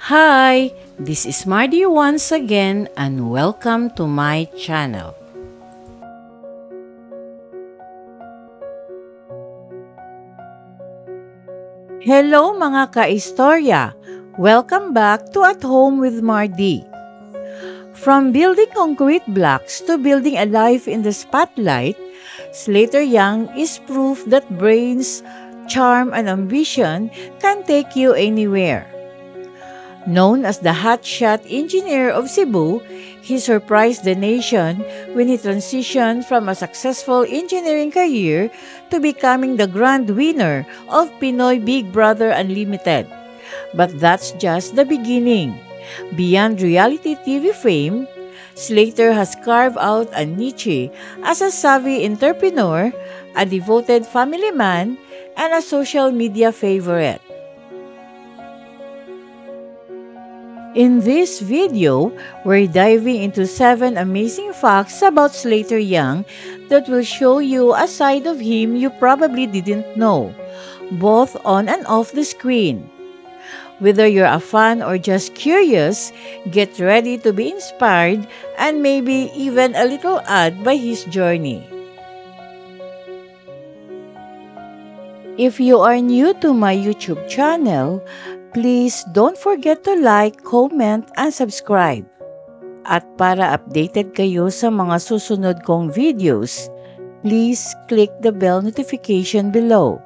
Hi, this is Mardy once again and welcome to my channel. Hello mga ka-istorya! Welcome back to At Home with Mardy. From building concrete blocks to building a life in the spotlight, Slater-Young is proof that brains, charm, and ambition can take you anywhere. Known as the hotshot engineer of Cebu, he surprised the nation when he transitioned from a successful engineering career to becoming the grand winner of Pinoy Big Brother Unlimited. But that's just the beginning. Beyond reality TV fame, Slater has carved out a niche as a savvy entrepreneur, a devoted family man, and a social media favorite. In this video, we're diving into 7 amazing facts about Slater-Young that will show you a side of him you probably didn't know, both on and off the screen. Whether you're a fan or just curious, get ready to be inspired and maybe even a little awed by his journey. If you are new to my YouTube channel, please don't forget to like, comment, and subscribe. At para updated kayo sa mga susunod kong videos, please click the bell notification below.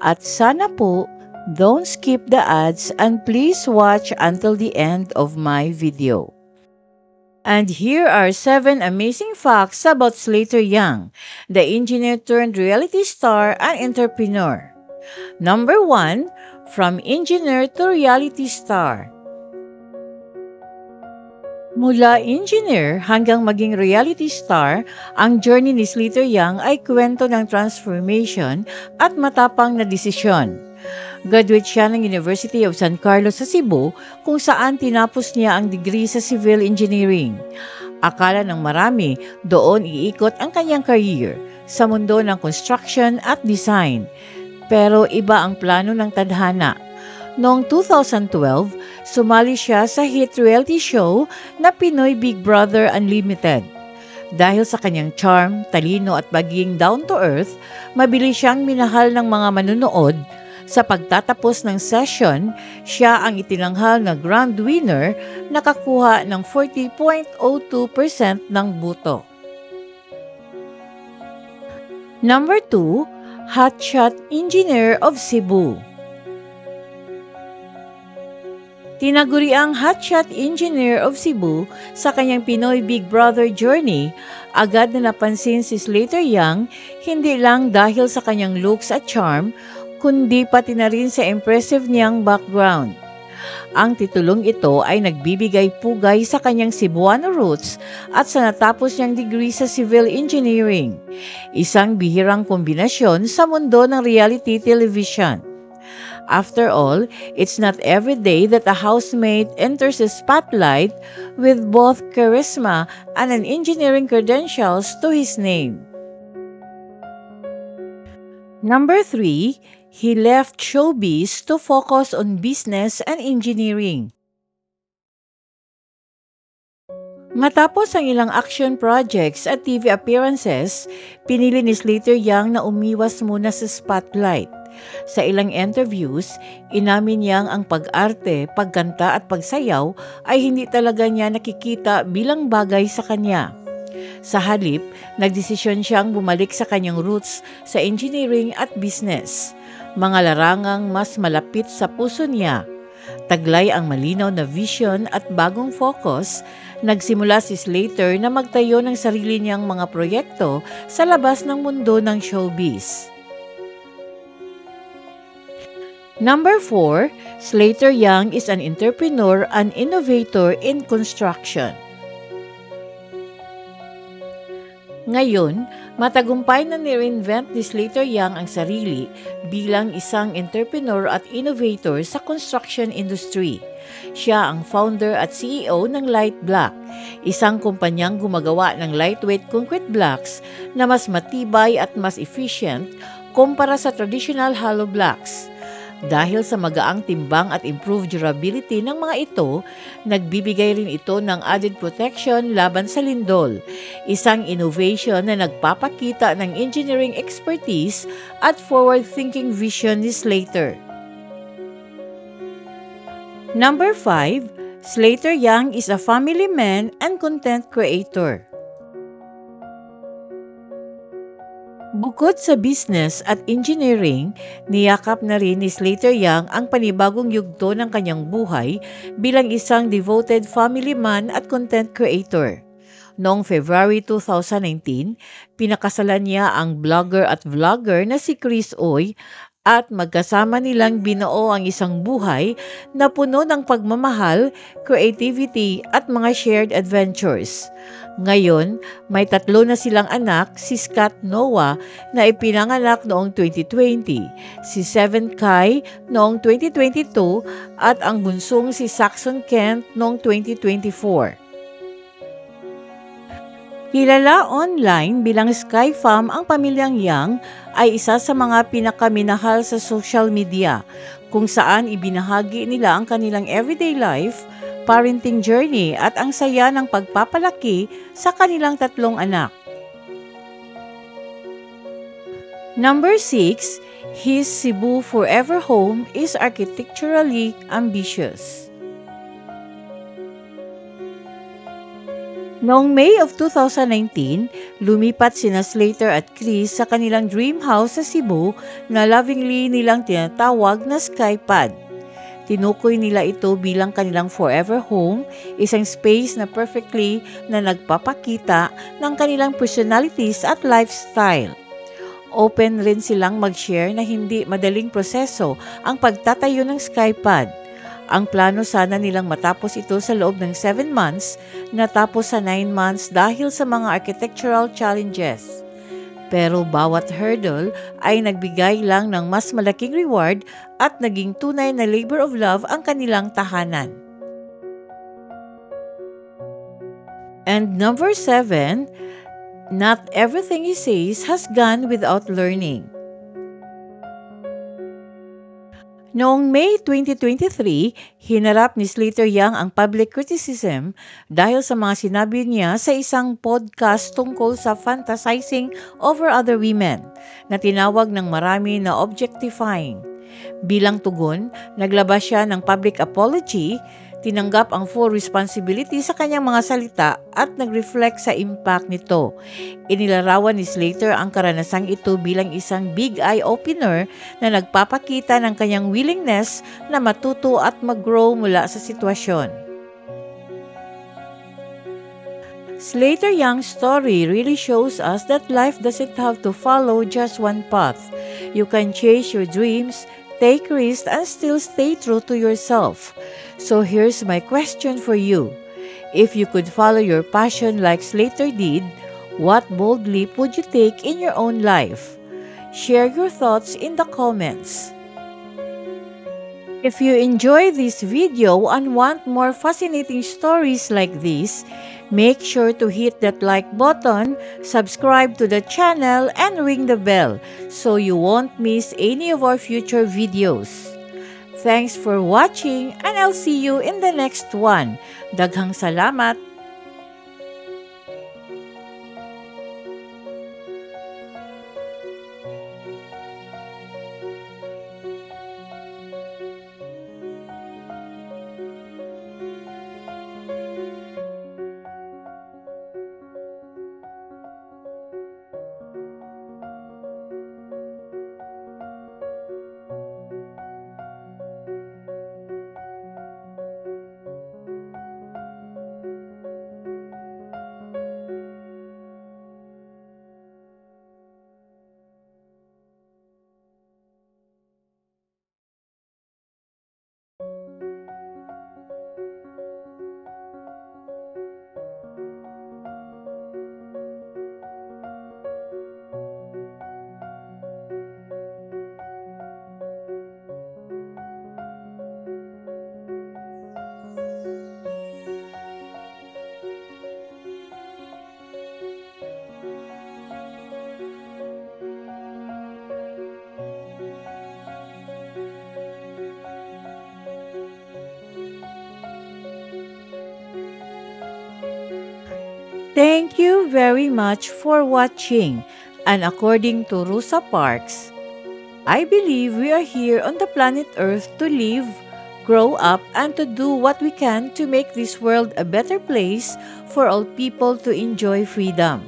At sana po, don't skip the ads and please watch until the end of my video. And here are 7 amazing facts about Slater-Young, the engineer turned reality star and entrepreneur. Number 1, from engineer to reality star. Mula engineer hanggang maging reality star, ang journey ni Slater-Young ay kwento ng transformation at matapang na desisyon. Graduate siya ng University of San Carlos sa Cebu kung saan tinapos niya ang degree sa civil engineering. Akala ng marami doon iikot ang kanyang career sa mundo ng construction at design. Pero iba ang plano ng tadhana. Noong 2012, sumali siya sa hit reality show na Pinoy Big Brother Unlimited. Dahil sa kanyang charm, talino at pagiging down-to-earth, mabilis siyang minahal ng mga manunood. Sa pagtatapos ng session, siya ang itinanghal na grand winner, nakakuha ng 40.02% ng boto. Number 2, hotshot engineer of Cebu. Tinaguriang hotshot engineer of Cebu sa kanyang Pinoy Big Brother journey, agad na napansin si Slater-Young hindi lang dahil sa kanyang looks at charm, kundi pati na rin sa impressive niyang background. Ang titulong ito ay nagbibigay pugay sa kanyang Cebuano roots at sa natapos niyang degree sa civil engineering, isang bihirang kombinasyon sa mundo ng reality television. After all, it's not every day that a housemate enters the spotlight with both charisma and an engineering credentials to his name. Number 3, he left showbiz to focus on business and engineering. Matapos ang ilang action projects at TV appearances, pinili ni Slater-Young na umiwas muna sa spotlight. Sa ilang interviews, inamin niyang ang pag-arte, pagkanta at pagsayaw ay hindi talaga niya nakikita bilang bagay sa kanya. Sa halip, nagdesisyon siyang bumalik sa kanyang roots sa engineering at business, mga larangang mas malapit sa puso niya. Taglay ang malinaw na vision at bagong focus, nagsimula si Slater na magtayo ng sarili niyang mga proyekto sa labas ng mundo ng showbiz. Number 4, Slater-Young is an entrepreneur and innovator in construction. Ngayon, matagumpay na ni-reinvent ni Slater-Young ang sarili bilang isang entrepreneur at innovator sa construction industry. Siya ang founder at CEO ng Light Block, isang kumpanyang gumagawa ng lightweight concrete blocks na mas matibay at mas efficient kumpara sa traditional hollow blocks. Dahil sa magaang timbang at improved durability ng mga ito, nagbibigay rin ito ng added protection laban sa lindol, isang innovation na nagpapakita ng engineering expertise at forward-thinking vision ni Slater. Number 5, Slater Young is a family man and content creator. Bukod sa business at engineering, niyakap na rin ni Slater Young ang panibagong yugto ng kanyang buhay bilang isang devoted family man at content creator. Noong February 2019, pinakasalan niya ang blogger at vlogger na si Chris Oy at magkasama nilang binuo ang isang buhay na puno ng pagmamahal, creativity at mga shared adventures. Ngayon, may 3 na silang anak, si Scott Noah na ipinanganak noong 2020, si Seven Kai noong 2022 at ang bunsong si Saxon Kent noong 2024. Kilala online bilang Sky Fam ang pamilyang Yang ay isa sa mga pinakaminahal sa social media kung saan ibinahagi nila ang kanilang everyday life, parenting journey at ang saya ng pagpapalaki sa kanilang 3 anak. Number 6, his Cebu forever home is architecturally ambitious. Noong May of 2019, lumipat sina Slater at Chris sa kanilang dream house sa Cebu na lovingly nilang tinatawag na Skypad. Tinukoy nila ito bilang kanilang forever home, isang space na perfectly na nagpapakita ng kanilang personalities at lifestyle. Open rin silang mag-share na hindi madaling proseso ang pagtatayo ng Skypad. Ang plano sana nilang matapos ito sa loob ng 7 months, natapos sa 9 months dahil sa mga architectural challenges. Pero bawat hurdle ay nagbigay lang ng mas malaking reward at naging tunay na labor of love ang kanilang tahanan. And number 7, not everything he says has gone without learning. Noong May 2023, hinarap ni Slater Young ang public criticism dahil sa mga sinabi niya sa isang podcast tungkol sa fantasizing over other women na tinawag ng marami na objectifying. Bilang tugon, naglabas siya ng public apology, tinanggap ang full responsibility sa kanyang mga salita at nag-reflect sa impact nito. Inilarawan ni Slater ang karanasang ito bilang isang big eye-opener na nagpapakita ng kanyang willingness na matuto at mag-grow mula sa sitwasyon. Slater Young's story really shows us that life doesn't have to follow just one path. You can chase your dreams, take risks, and still stay true to yourself. So here's my question for you. If you could follow your passion like Slater did, what bold leap would you take in your own life? Share your thoughts in the comments. If you enjoy this video and want more fascinating stories like this, make sure to hit that like button, subscribe to the channel, and ring the bell so you won't miss any of our future videos. Thanks for watching and I'll see you in the next one. Daghang salamat! Thank you very much for watching. And according to Rosa Parks, I believe we are here on the planet Earth to live, grow up, and to do what we can to make this world a better place for all people to enjoy freedom.